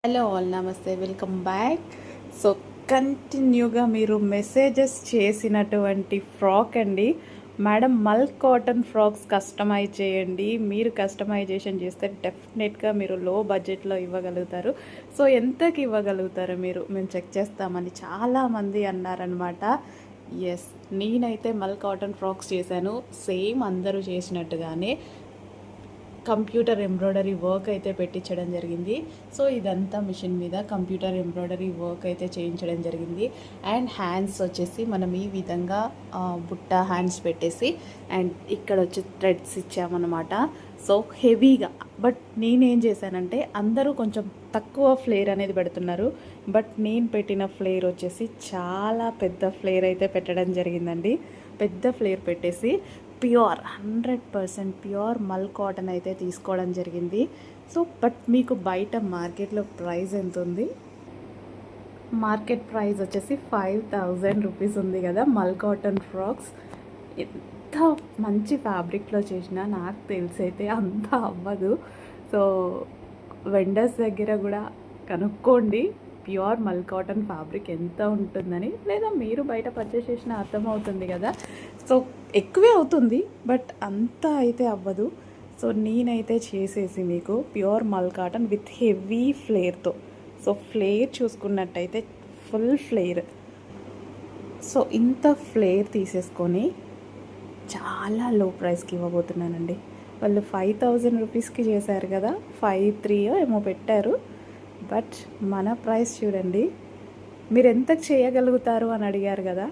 Hello all, నమస్తే, welcome back. So కంటిన్యూగా మీరు మెసేజెస్ చేసినటువంటి ఫ్రాక్ అండి మేడం. మల్ కాటన్ ఫ్రాక్స్ కస్టమైజ్ చేయండి. మీరు కస్టమైజేషన్ చేస్తే డెఫినెట్గా మీరు లో బడ్జెట్లో ఇవ్వగలుగుతారు. సో ఎంతకి ఇవ్వగలుగుతారు మీరు, మేము చెక్ చేస్తామని చాలామంది అన్నారనమాట. ఎస్, నేనైతే మల్ కాటన్ ఫ్రాక్స్ చేశాను, సేమ్ అందరూ చేసినట్టుగానే కంప్యూటర్ ఎంబ్రాయిడరీ వర్క్ అయితే పెట్టించడం జరిగింది. సో ఇదంతా మిషన్ మీద కంప్యూటర్ ఎంబ్రాయిడరీ వర్క్ అయితే చేయించడం జరిగింది. అండ్ హ్యాండ్స్ వచ్చేసి మనం ఈ విధంగా బుట్ట హ్యాండ్స్ పెట్టేసి అండ్ ఇక్కడ వచ్చి థ్రెడ్స్ ఇచ్చామన్నమాట. సో హెవీగా, బట్ నేనేం చేశానంటే అందరూ కొంచెం తక్కువ ఫ్లేర్ అనేది పెడుతున్నారు, బట్ నేను పెట్టిన ఫ్లేర్ వచ్చేసి చాలా పెద్ద ఫ్లేర్ అయితే పెట్టడం జరిగిందండి. పెద్ద ఫ్లేర్ పెట్టేసి ప్యూర్ 100% ప్యూర్ మల్ కాటన్ అయితే తీసుకోవడం జరిగింది. సో బట్ మీకు బయట మార్కెట్లో ప్రైస్ ఎంత ఉంది? మార్కెట్ ప్రైస్ వచ్చేసి 5000 రూపీస్ ఉంది కదా మల్ కాటన్ ఫ్రాక్స్. ఎంత మంచి ఫ్యాబ్రిక్లో చేసినా నాకు తెలిసైతే అంత అవ్వదు. సో వెండర్స్ దగ్గర కూడా కనుక్కోండి ప్యూర్ మల్ కాటన్ ఫ్యాబ్రిక్ ఎంత ఉంటుందని, లేదా మీరు బయట పర్చేస్ చేసిన అర్థమవుతుంది కదా. సో ఎక్కువే అవుతుంది, బట్ అంత అయితే అవ్వదు. సో నేనైతే చేసేసి మీకు pure mul cotton with heavy ఫ్లేర్తో, సో ఫ్లేర్ చూసుకున్నట్టయితే ఫుల్ ఫ్లేర్. సో ఇంత ఫ్లేర్ తీసేసుకొని చాలా లో ప్రైస్కి ఇవ్వబోతున్నానండి. వాళ్ళు 5000 రూపీస్కి చేశారు కదా, 53 ఏమో పెట్టారు. బట్ మన ప్రైస్ చూడండి, మీరు ఎంత చేయగలుగుతారు అని అడిగారు కదా.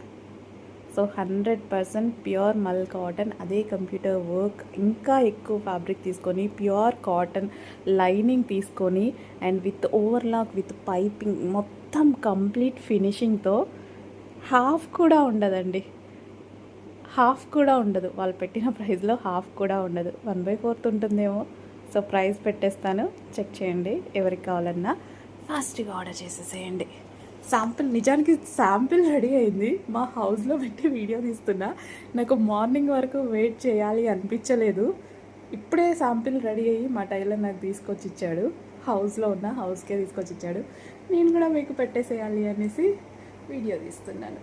సో 100% ప్యూర్ మల్ కాటన్, అదే కంప్యూటర్ వర్క్, ఇంకా ఎక్కువ ఫ్యాబ్రిక్ తీసుకొని ప్యూర్ కాటన్ లైనింగ్ తీసుకొని and with overlock with piping మొత్తం కంప్లీట్ ఫినిషింగ్తో హాఫ్ కూడా ఉండదండి, హాఫ్ కూడా ఉండదు. వాళ్ళు పెట్టిన ప్రైస్లో హాఫ్ కూడా ఉండదు, 1/4 ఉంటుందేమో. సో ప్రైస్ పెట్టేస్తాను, చెక్ చేయండి. ఎవరికి కావాలన్నా ఫాస్ట్గా ఆర్డర్ చేసేసేయండి. నిజానికి శాంపిల్ రెడీ అయింది, మా హౌస్లో పెట్టి వీడియో తీస్తున్నా. నాకు మార్నింగ్ వరకు వెయిట్ చేయాలి అనిపించలేదు. ఇప్పుడే శాంపిల్ రెడీ అయ్యి మా టైలర్ నాకు తీసుకొచ్చి ఇచ్చాడు, హౌస్లో ఉన్న హౌస్కే తీసుకొచ్చి ఇచ్చాడు. నేను కూడా మీకు పెట్టేసేయాలి అనేసి వీడియో తీస్తున్నాను.